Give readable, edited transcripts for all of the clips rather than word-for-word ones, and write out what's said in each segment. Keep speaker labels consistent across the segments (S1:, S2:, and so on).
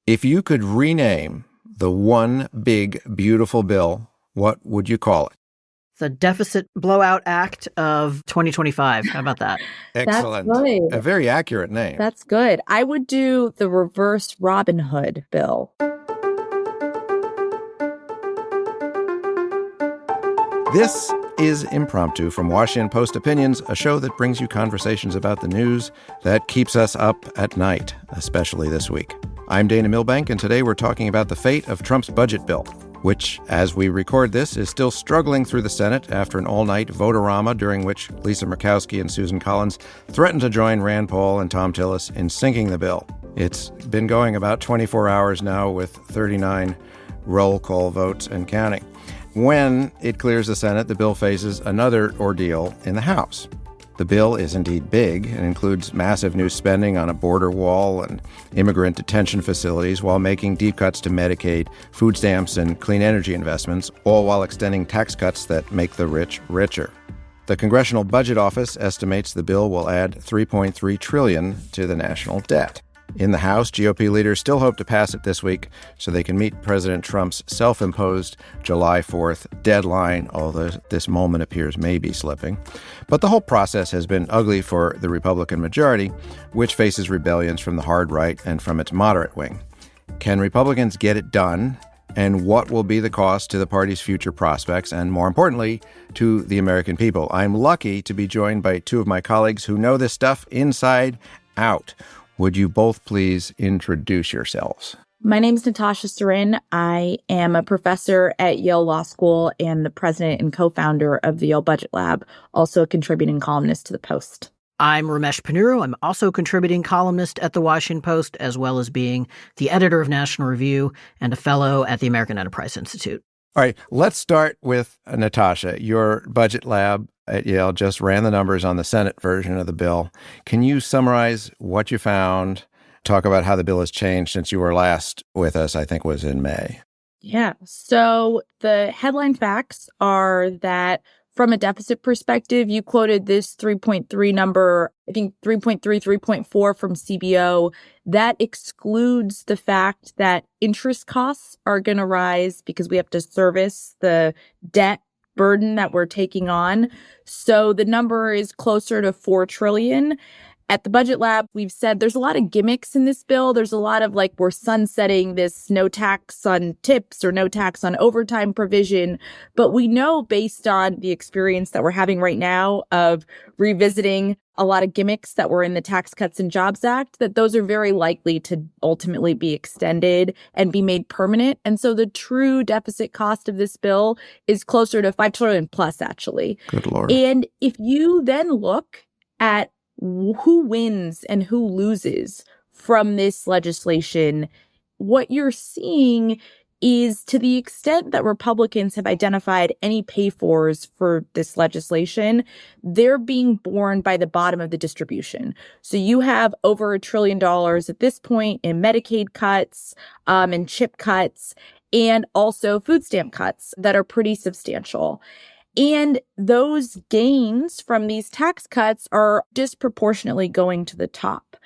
S1: If you could rename the one big, beautiful bill, what would you call it?
S2: The Deficit Blowout Act of 2025. How about that?
S1: Excellent.
S3: That's good.
S1: A very accurate name.
S3: That's good. I would do the reverse Robin Hood bill.
S1: This is Impromptu from Washington Post Opinions, a show that brings you conversations about the news that keeps us up at night, especially this week. I'm Dana Milbank, and today we're talking about the fate of Trump's budget bill, which, as we record this, is still struggling through the Senate after an all-night vote-a-rama during which Lisa Murkowski and Susan Collins threatened to join Rand Paul and Thom Tillis in sinking the bill. It's been going about 24 hours now with 39 roll call votes and counting. When it clears the Senate, the bill faces another ordeal in the House. The bill is indeed big and includes massive new spending on a border wall and immigrant detention facilities while making deep cuts to Medicaid, food stamps, and clean energy investments, all while extending tax cuts that make the rich richer. The Congressional Budget Office estimates the bill will add $3.3 trillion to the national debt. In the House, GOP leaders still hope to pass it this week so they can meet President Trump's self-imposed July 4th deadline, although this moment appears maybe slipping. But the whole process has been ugly for the Republican majority, which faces rebellions from the hard right and from its moderate wing. Can Republicans get it done? And what will be the cost to the party's future prospects and, more importantly, to the American people? I'm lucky to be joined by two of my colleagues who know this stuff inside out. Would you both please introduce yourselves?
S3: My name is Natasha Sarin. I am a professor at Yale Law School and the president and co-founder of the Yale Budget Lab, also a contributing columnist to the Post.
S2: I'm Ramesh Ponnuru. I'm also a contributing columnist at the Washington Post, as well as being the editor of National Review and a fellow at the American Enterprise Institute.
S1: All right, let's start with Natasha. Your budget lab at Yale just ran the numbers on the Senate version of the bill. Can you summarize what you found? Talk about how the bill has changed since you were last with us, I think was in May.
S3: Yeah. So the headline facts are that from a deficit perspective, you quoted this 3.3 number, I think 3.3, 3.4 from CBO. That excludes the fact that interest costs are going to rise because we have to service the debt burden that we're taking on. So the number is closer to $4 trillion. At the Budget Lab, we've said there's a lot of gimmicks in this bill. There's a lot of we're sunsetting this no tax on tips or no tax on overtime provision. But we know based on the experience that we're having right now of revisiting a lot of gimmicks that were in the Tax Cuts and Jobs Act, that those are very likely to ultimately be extended and be made permanent. And so the true deficit cost of this bill is closer to $5 trillion plus, actually.
S1: Good Lord.
S3: And if you then look at who wins and who loses from this legislation, what you're seeing is to the extent that Republicans have identified any pay-fors for this legislation, they're being borne by the bottom of the distribution. So you have over $1 trillion at this point in Medicaid cuts and chip cuts and also food stamp cuts that are pretty substantial. And those gains from these tax cuts are disproportionately going to the top.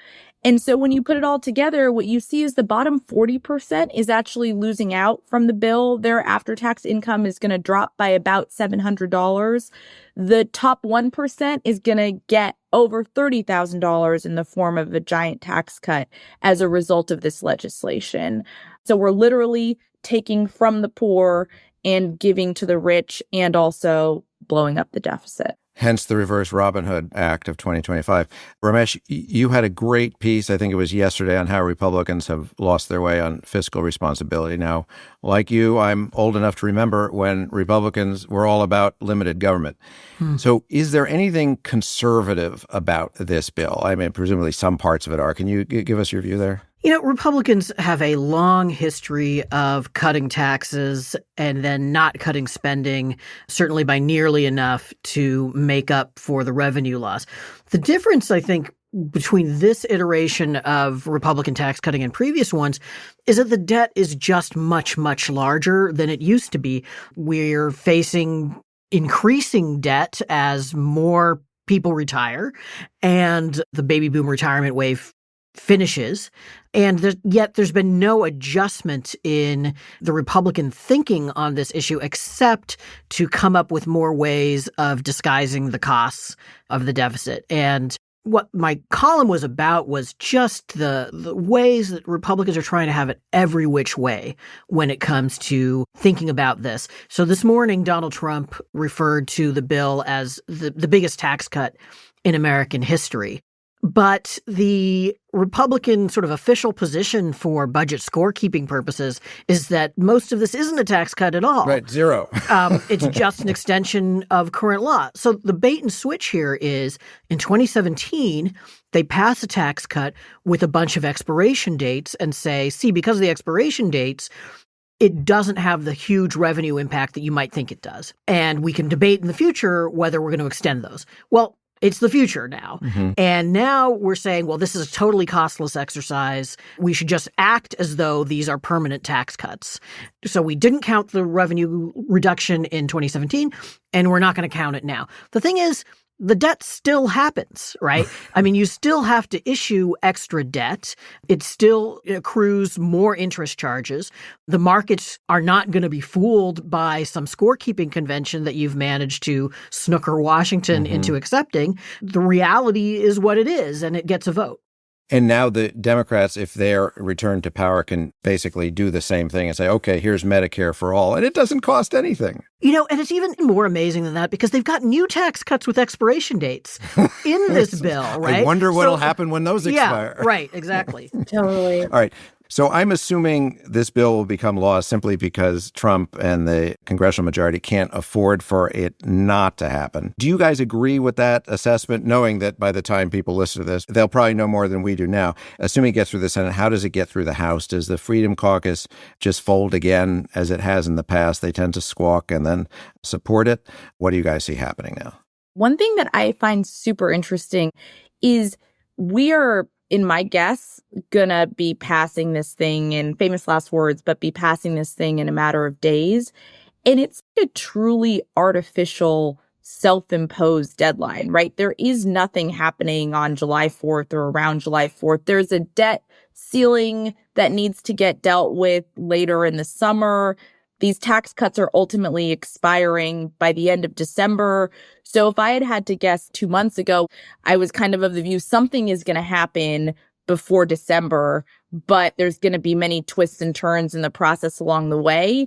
S3: And so when you put it all together, what you see is the bottom 40% is actually losing out from the bill. Their after-tax income is going to drop by about $700. The top 1% is going to get over $30,000 in the form of a giant tax cut as a result of this legislation. So we're literally taking from the poor and giving to the rich and also blowing up the deficit.
S1: Hence the reverse Robin Hood Act of 2025. Ramesh, you had a great piece, I think it was yesterday, on how Republicans have lost their way on fiscal responsibility. Now, like you, I'm old enough to remember when Republicans were all about limited government. So is there anything conservative about this bill? I mean, presumably some parts of it are. Can you give us your view there?
S2: You know, Republicans have a long history of cutting taxes and then not cutting spending, certainly by nearly enough to make up for the revenue loss. The difference, I think, between this iteration of Republican tax cutting and previous ones is that the debt is just much, much larger than it used to be. We're facing increasing debt as more people retire, and the baby boom retirement wave finishes. And yet there's been no adjustment in the Republican thinking on this issue except to come up with more ways of disguising the costs of the deficit. And what my column was about was just the ways that Republicans are trying to have it every which way when it comes to thinking about this. So this morning, Donald Trump referred to the bill as the biggest tax cut in American history. But the Republican sort of official position for budget scorekeeping purposes is that most of this isn't a tax cut at all.
S1: Right, zero.
S2: It's just an extension of current law. So the bait and switch here is in 2017, they pass a tax cut with a bunch of expiration dates and say, see, because of the expiration dates, it doesn't have the huge revenue impact that you might think it does. And we can debate in the future whether we're going to extend those. Well, it's the future now. Mm-hmm. And now we're saying, well, this is a totally costless exercise. We should just act as though these are permanent tax cuts. So we didn't count the revenue reduction in 2017, and we're not going to count it now. The thing is, the debt still happens, right? I mean, you still have to issue extra debt. It still accrues more interest charges. The markets are not going to be fooled by some scorekeeping convention that you've managed to snooker Washington into accepting. The reality is what it is, and it gets a vote.
S1: And now the Democrats, if they're returned to power, can basically do the same thing and say, okay, here's Medicare for all, and it doesn't cost anything.
S2: You know, and it's even more amazing than that because they've got new tax cuts with expiration dates in this bill, right?
S1: I wonder what'll happen when those expire.
S2: Yeah, right, exactly.
S3: Totally.
S1: All right. So I'm assuming this bill will become law simply because Trump and the congressional majority can't afford for it not to happen. Do you guys agree with that assessment, knowing that by the time people listen to this, they'll probably know more than we do now? Assuming it gets through the Senate, how does it get through the House? Does the Freedom Caucus just fold again as it has in the past? They tend to squawk and then support it. What do you guys see happening now?
S3: One thing that I find super interesting is we are, in my guess, gonna be passing this thing in famous last words, but be passing this thing in a matter of days. And it's a truly artificial, self-imposed deadline, right? There is nothing happening on July 4th or around July 4th. There's a debt ceiling that needs to get dealt with later in the summer. These tax cuts are ultimately expiring by the end of December. So if I had to guess 2 months ago, I was kind of the view something is going to happen before December, but there's going to be many twists and turns in the process along the way.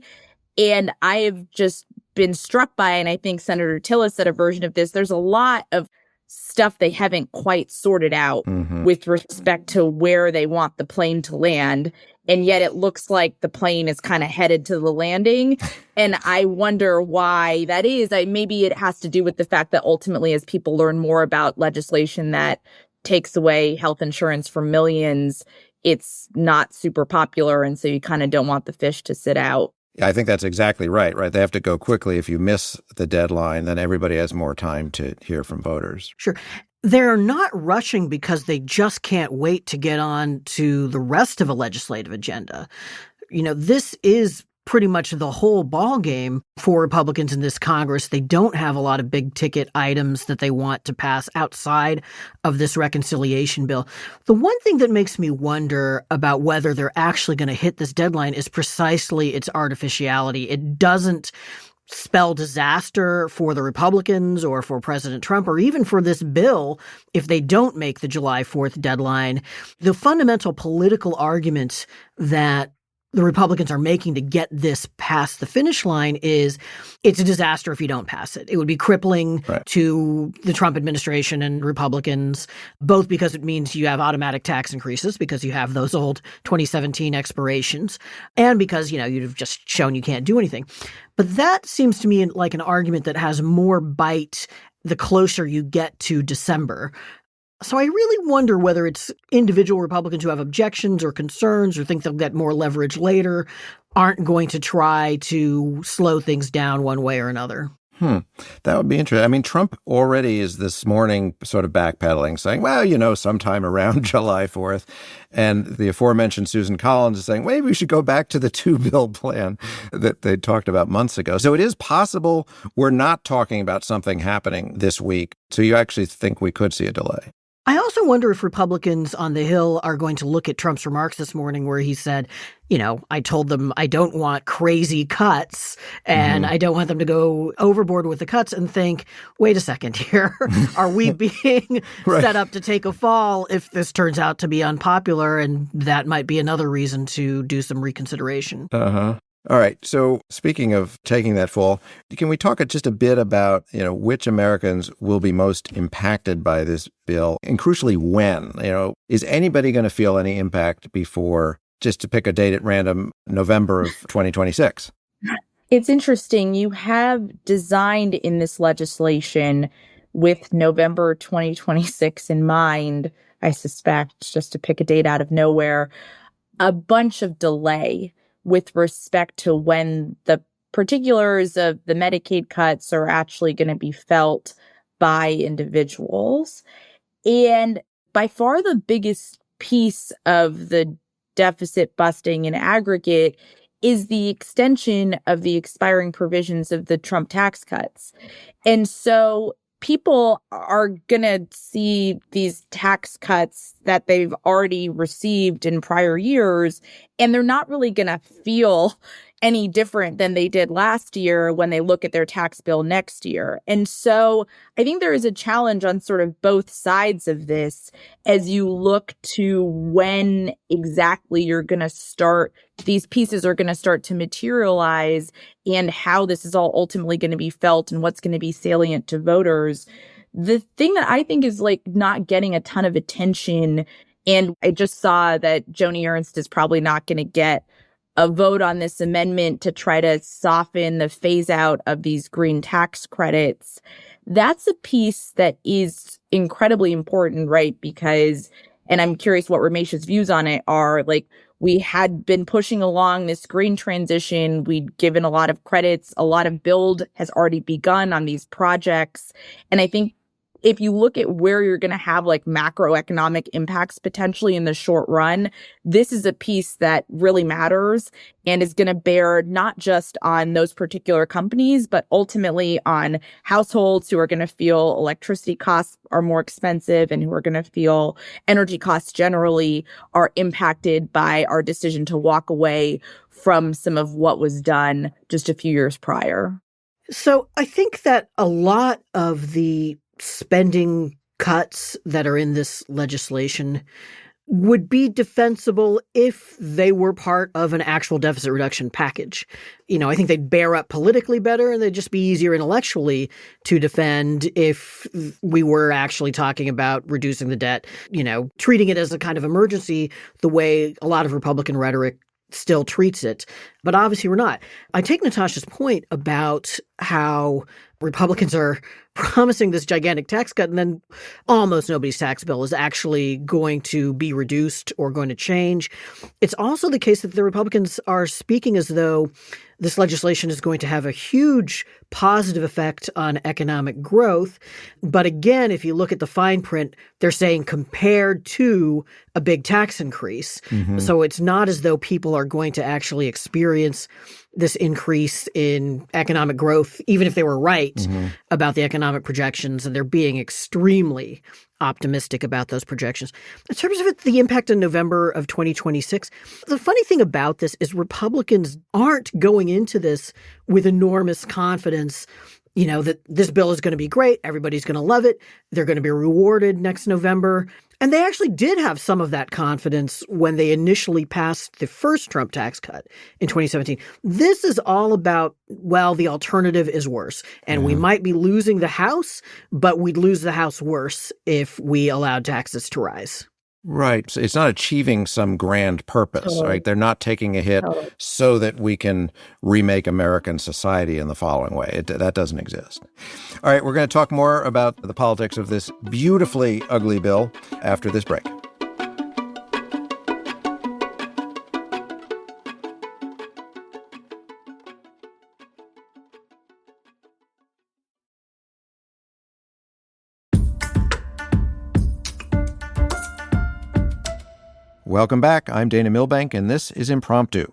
S3: And I have just been struck by, and I think Senator Tillis said a version of this, there's a lot of stuff they haven't quite sorted out with respect to where they want the plane to land. And yet it looks like the plane is kind of headed to the landing. And I wonder why that is. Maybe it has to do with the fact that ultimately, as people learn more about legislation that takes away health insurance for millions, it's not super popular. And so you kind of don't want the fish to sit out.
S1: Yeah, I think that's exactly right. They have to go quickly. If you miss the deadline, then everybody has more time to hear from voters.
S2: Sure. They're not rushing because they just can't wait to get on to the rest of a legislative agenda. You know, this is pretty much the whole ball game for Republicans in this Congress. They don't have a lot of big ticket items that they want to pass outside of this reconciliation bill. The one thing that makes me wonder about whether they're actually going to hit this deadline is precisely its artificiality. It doesn't spell disaster for the Republicans or for President Trump or even for this bill if they don't make the July 4th deadline. The fundamental political argument that the Republicans are making to get this past the finish line is it's a disaster if you don't pass it. It would be crippling to the Trump administration and Republicans, both because it means you have automatic tax increases because you have those old 2017 expirations and because, you've just shown you can't do anything. But that seems to me like an argument that has more bite the closer you get to December. So I really wonder whether it's individual Republicans who have objections or concerns or think they'll get more leverage later aren't going to try to slow things down one way or another.
S1: That would be interesting. I mean, Trump already is this morning sort of backpedaling, saying, well, sometime around July 4th. And the aforementioned Susan Collins is saying, maybe we should go back to the two-bill plan that they talked about months ago. So it is possible we're not talking about something happening this week. So you actually think we could see a delay?
S2: I also wonder if Republicans on the Hill are going to look at Trump's remarks this morning where he said, I told them I don't want crazy cuts and I don't want them to go overboard with the cuts, and think, wait a second here. Are we being
S1: Right.
S2: set up to take a fall if this turns out to be unpopular? And that might be another reason to do some reconsideration.
S1: Uh-huh. All right. So speaking of taking that fall, can we talk just a bit about, which Americans will be most impacted by this bill? And crucially, when? Is anybody going to feel any impact before, just to pick a date at random, November of 2026?
S3: It's interesting. You have designed in this legislation with November 2026 in mind, I suspect, just to pick a date out of nowhere, a bunch of delay with respect to when the particulars of the Medicaid cuts are actually going to be felt by individuals. And by far the biggest piece of the deficit busting in aggregate is the extension of the expiring provisions of the Trump tax cuts. And so people are going to see these tax cuts that they've already received in prior years, and they're not really going to feel any different than they did last year when they look at their tax bill next year. And so I think there is a challenge on sort of both sides of this as you look to when exactly you're going to start, these pieces are going to start to materialize, and how this is all ultimately going to be felt and what's going to be salient to voters. The thing that I think is not getting a ton of attention, and I just saw that Joni Ernst is probably not going to get a vote on this amendment to try to soften the phase out of these green tax credits. That's a piece that is incredibly important, right? Because, and I'm curious what Ramesh's views on it are, we had been pushing along this green transition. We'd given a lot of credits. A lot of build has already begun on these projects. And I think if you look at where you're going to have macroeconomic impacts potentially in the short run, this is a piece that really matters and is going to bear not just on those particular companies, but ultimately on households who are going to feel electricity costs are more expensive and who are going to feel energy costs generally are impacted by our decision to walk away from some of what was done just a few years prior.
S2: So I think that a lot of the spending cuts that are in this legislation would be defensible if they were part of an actual deficit reduction package. I think they'd bear up politically better, and they'd just be easier intellectually to defend if we were actually talking about reducing the debt, treating it as a kind of emergency the way a lot of Republican rhetoric still treats it. But obviously we're not. I take Natasha's point about how Republicans are promising this gigantic tax cut, and then almost nobody's tax bill is actually going to be reduced or going to change. It's also the case that the Republicans are speaking as though this legislation is going to have a huge positive effect on economic growth. But again, if you look at the fine print, they're saying compared to a big tax increase. Mm-hmm. So it's not as though people are going to actually experience this increase in economic growth, even if they were right about the economic projections, and they're being extremely optimistic about those projections. In terms of the impact in November of 2026, the funny thing about this is Republicans aren't going into this with enormous confidence, that this bill is going to be great, everybody's going to love it, they're going to be rewarded next November. And they actually did have some of that confidence when they initially passed the first Trump tax cut in 2017. This is all about, the alternative is worse. And we might be losing the House, but we'd lose the House worse if we allowed taxes to rise.
S1: Right. So it's not achieving some grand purpose, right? They're not taking a hit so that we can remake American society in the following way. That doesn't exist. All right, we're going to talk more about the politics of this beautifully ugly bill after this break. Welcome back. I'm Dana Milbank, and this is Impromptu.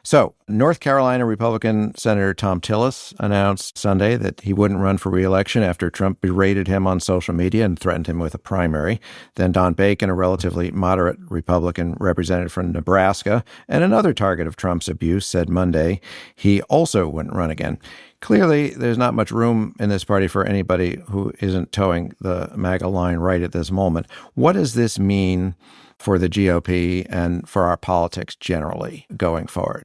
S1: So, North Carolina Republican Senator Thom Tillis announced Sunday that he wouldn't run for re-election after Trump berated him on social media and threatened him with a primary. Then Don Bacon, a relatively moderate Republican representative from Nebraska and another target of Trump's abuse, said Monday he also wouldn't run again. Clearly, there's not much room in this party for anybody who isn't towing the MAGA line right at this moment. What does this mean for the GOP and for our politics generally going forward?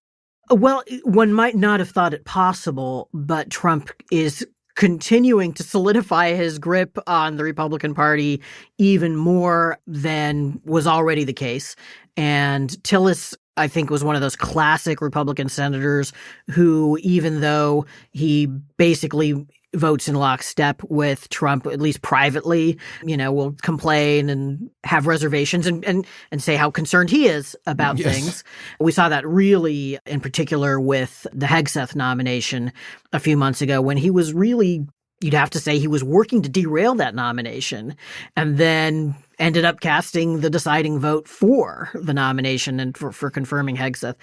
S2: Well, one might not have thought it possible, but Trump is continuing to solidify his grip on the Republican Party even more than was already the case. And Tillis, I think, was one of those classic Republican senators who, even though he basically votes in lockstep with Trump, at least privately, will complain and have reservations and say how concerned he is about things. We saw that really in particular with the Hegseth nomination a few months ago when he was really, you'd have to say, he was working to derail that nomination and then ended up casting the deciding vote for the nomination and for confirming Hegseth.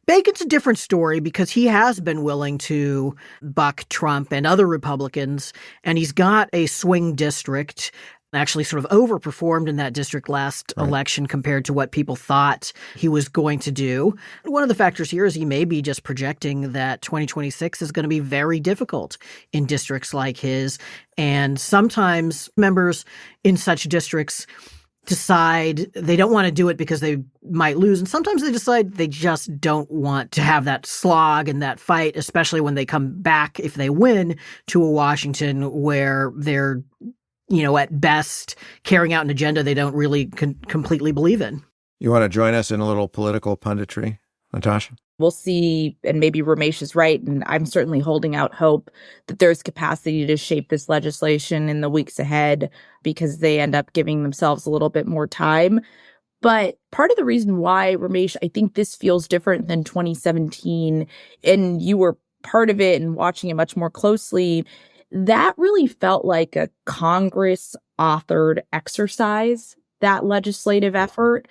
S2: Bacon's a different story because he has been willing to buck Trump and other Republicans, and he's got a swing district, actually sort of overperformed in that district last election compared to what people thought he was going to do. One of the factors here is he may be just projecting that 2026 is going to be very difficult in districts like his, and sometimes members in such districts decide they don't want to do it because they might lose. And sometimes they decide they just don't want to have that slog and that fight, especially when they come back, if they win, to a Washington where they're, at best carrying out an agenda they don't really completely believe in.
S1: You want to join us in a little political punditry, Natasha?
S3: We'll see, and maybe Ramesh is right, and I'm certainly holding out hope that there's capacity to shape this legislation in the weeks ahead because they end up giving themselves a little bit more time. But part of the reason why, Ramesh, I think this feels different than 2017, and you were part of it and watching it much more closely, that really felt like a Congress-authored exercise, that legislative effort.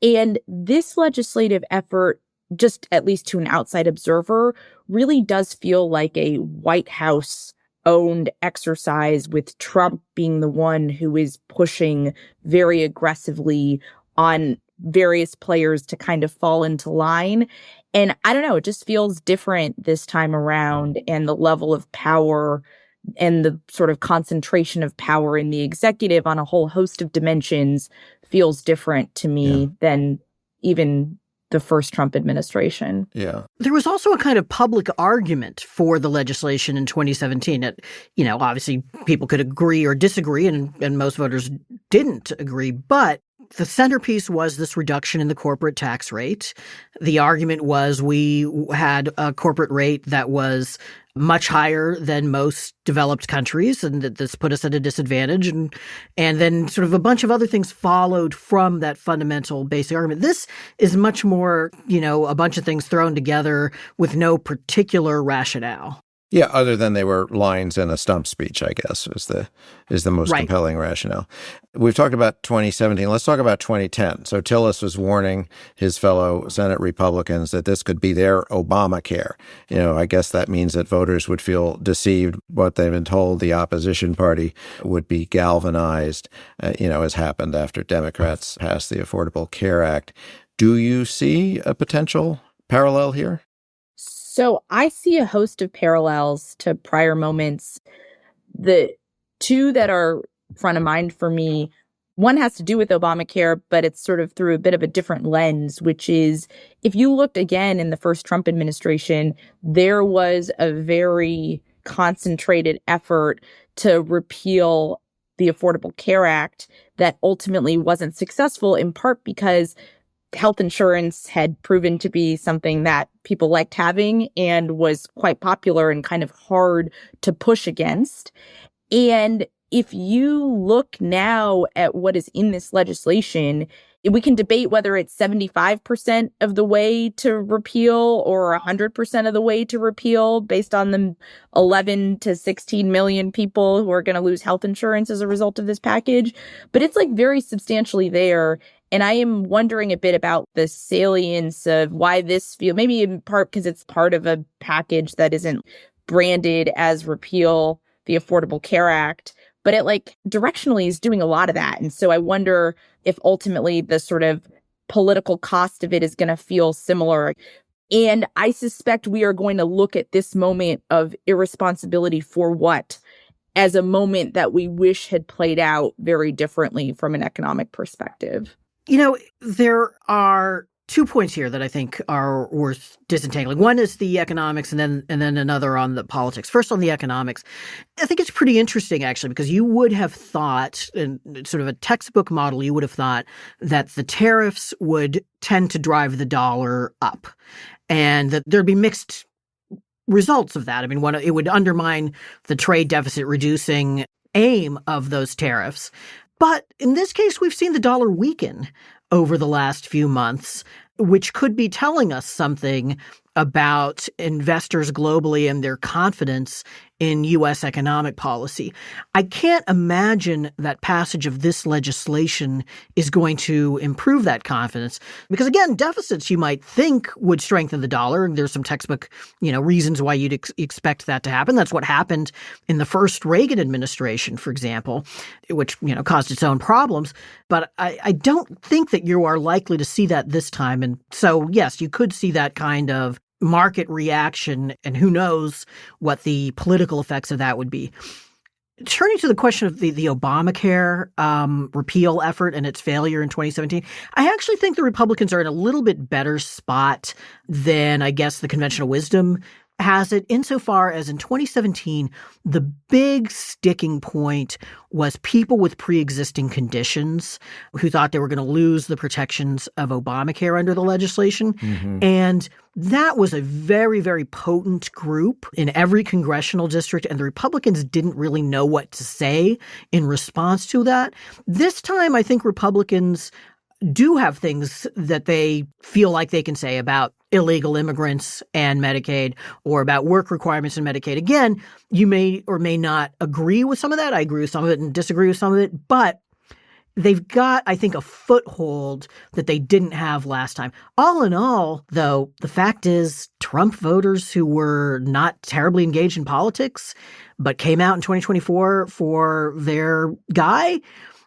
S3: And this legislative effort, just at least to an outside observer, really does feel like a White House-owned exercise, with Trump being the one who is pushing very aggressively on various players to kind of fall into line. And I don't know, it just feels different this time around, and the level of power and the sort of concentration of power in the executive on a whole host of dimensions feels different to me than even the first Trump administration.
S1: Yeah.
S2: There was also a kind of public argument for the legislation in 2017. Obviously people could agree or disagree, and most voters didn't agree, but the centerpiece was this reduction in the corporate tax rate. The argument was we had a corporate rate that was much higher than most developed countries, and that this put us at a disadvantage. And then sort of a bunch of other things followed from that fundamental basic argument. This is much more, a bunch of things thrown together with no particular rationale.
S1: Yeah, other than they were lines in a stump speech, I guess, is the most compelling rationale. We've talked about 2017. Let's talk about 2010. So Tillis was warning his fellow Senate Republicans that this could be their Obamacare. I guess that means that voters would feel deceived. What they've been told, the opposition party would be galvanized, as happened after Democrats passed the Affordable Care Act. Do you see a potential parallel here?
S3: So I see a host of parallels to prior moments. The two that are front of mind for me, one has to do with Obamacare, but it's sort of through a bit of a different lens, which is, if you looked again in the first Trump administration, there was a very concentrated effort to repeal the Affordable Care Act that ultimately wasn't successful, in part because health insurance had proven to be something that people liked having and was quite popular and kind of hard to push against. And if you look now at what is in this legislation, we can debate whether it's 75% of the way to repeal or 100% of the way to repeal based on the 11 to 16 million people who are going to lose health insurance as a result of this package. But it's like very substantially there. And I am wondering a bit about the salience of why this feels, maybe in part because it's part of a package that isn't branded as repeal the Affordable Care Act, but it directionally is doing a lot of that. And so I wonder if ultimately the sort of political cost of it is going to feel similar. And I suspect we are going to look at this moment of irresponsibility for what as a moment that we wish had played out very differently from an economic perspective.
S2: There are 2 points here that I think are worth disentangling. One is the economics, and then another on the politics. First, on the economics, I think it's pretty interesting, actually, because you would have thought, in sort of a textbook model, you would have thought that the tariffs would tend to drive the dollar up, and that there'd be mixed results of that. I mean, it would undermine the trade deficit reducing aim of those tariffs. But in this case, we've seen the dollar weaken over the last few months, which could be telling us something about investors globally and their confidence in U.S. economic policy. I can't imagine that passage of this legislation is going to improve that confidence because, again, deficits you might think would strengthen the dollar. There's some textbook, reasons why you'd expect that to happen. That's what happened in the first Reagan administration, for example, which, caused its own problems. But I don't think that you are likely to see that this time. And so, yes, you could see that kind of market reaction, and who knows what the political effects of that would be. Turning to the question of the Obamacare repeal effort and its failure in 2017, I actually think the Republicans are in a little bit better spot than, I guess, the conventional wisdom has it, insofar as in 2017, the big sticking point was people with pre-existing conditions who thought they were going to lose the protections of Obamacare under the legislation. Mm-hmm. And that was a very, very potent group in every congressional district, and the Republicans didn't really know what to say in response to that. This time, I think Republicans do have things that they feel like they can say about illegal immigrants and Medicaid, or about work requirements in Medicaid. Again, you may or may not agree with some of that. I agree with some of it and disagree with some of it, but they've got, I think, a foothold that they didn't have last time. All in all, though, the fact is Trump voters who were not terribly engaged in politics but came out in 2024 for their guy,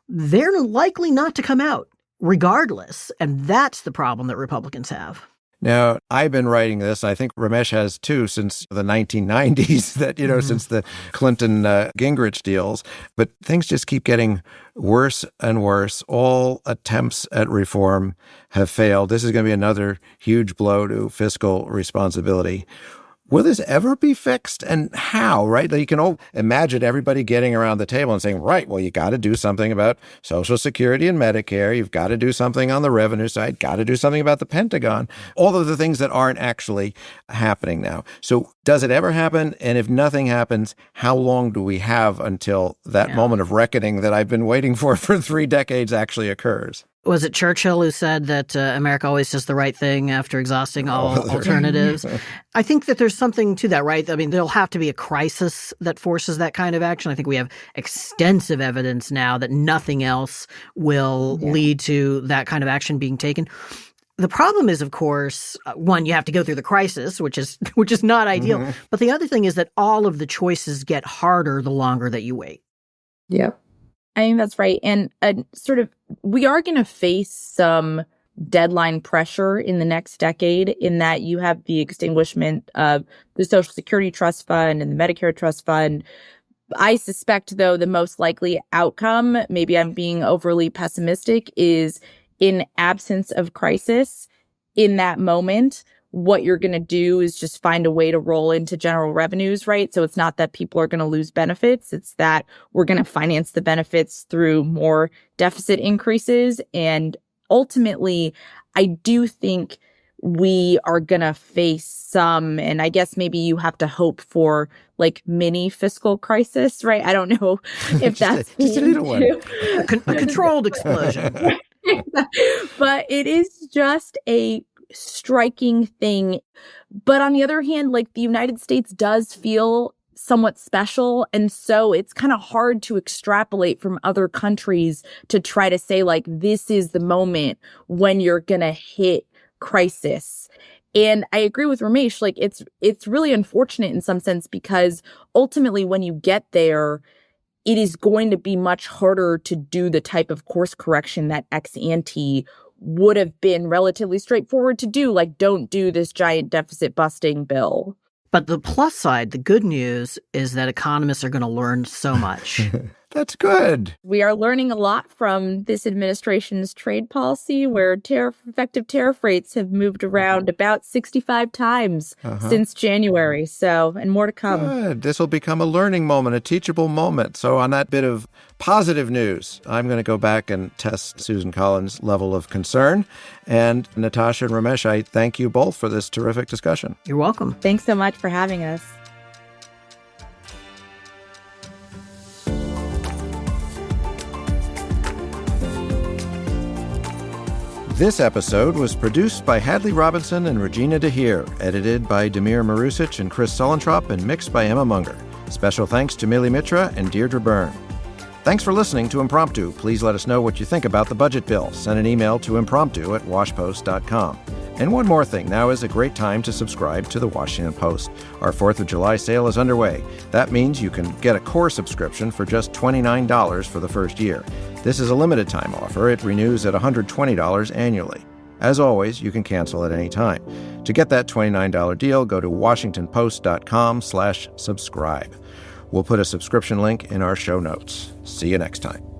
S2: they're likely not to come out regardless. And that's the problem that Republicans have.
S1: Now, I've been writing this, I think Ramesh has too, since the 1990s, that, since the Clinton-Gingrich deals. But things just keep getting worse and worse. All attempts at reform have failed. This is going to be another huge blow to fiscal responsibility. Will this ever be fixed, and how, right? You can all imagine everybody getting around the table and saying, right, well, you got to do something about Social Security and Medicare. You've got to do something on the revenue side, got to do something about the Pentagon, all of the things that aren't actually happening now. So does it ever happen? And if nothing happens, how long do we have until that moment of reckoning that I've been waiting for 3 decades actually occurs?
S2: Was it Churchill who said that America always does the right thing after exhausting all alternatives? I think that there's something to that, right? I mean, there'll have to be a crisis that forces that kind of action. I think we have extensive evidence now that nothing else will lead to that kind of action being taken. The problem is, of course, one, you have to go through the crisis, which is not ideal. Mm-hmm. But the other thing is that all of the choices get harder the longer that you wait.
S3: Yep. I think that's right. And we are going to face some deadline pressure in the next decade, in that you have the extinguishment of the Social Security Trust Fund and the Medicare Trust Fund. I suspect, though, the most likely outcome, maybe I'm being overly pessimistic, is in absence of crisis in that moment, what you're going to do is just find a way to roll into general revenues, right? So it's not that people are going to lose benefits. It's that we're going to finance the benefits through more deficit increases. And ultimately, I do think we are going to face some, and I guess maybe you have to hope for mini fiscal crisis, right? I don't know if that's
S1: just a little one.
S2: A controlled explosion.
S3: But it is just a striking thing. But on the other hand, the United States does feel somewhat special. And so it's kind of hard to extrapolate from other countries to try to say, like, this is the moment when you're going to hit crisis. And I agree with Ramesh, like, it's really unfortunate in some sense, because ultimately when you get there, it is going to be much harder to do the type of course correction that ex ante would have been relatively straightforward to do, like, don't do this giant deficit busting bill.
S2: But the plus side, the good news, is that economists are going to learn so much.
S1: That's good.
S3: We are learning a lot from this administration's trade policy, where effective tariff rates have moved around about 65 times since January. So, and more to come.
S1: Good. This will become a learning moment, a teachable moment. So on that bit of positive news, I'm going to go back and test Susan Collins' level of concern. And Natasha and Ramesh, I thank you both for this terrific discussion.
S2: You're welcome.
S3: Thanks so much for having us.
S1: This episode was produced by Hadley Robinson and Regina DeHeer, edited by Damir Marusic and Chris Sulentrop, and mixed by Emma Munger. Special thanks to Millie Mitra and Deirdre Byrne. Thanks for listening to Impromptu. Please let us know what you think about the budget bill. Send an email to impromptu@washpost.com. And one more thing, now is a great time to subscribe to the Washington Post. Our 4th of July sale is underway. That means you can get a core subscription for just $29 for the first year. This is a limited time offer. It renews at $120 annually. As always, you can cancel at any time. To get that $29 deal, go to washingtonpost.com/subscribe. We'll put a subscription link in our show notes. See you next time.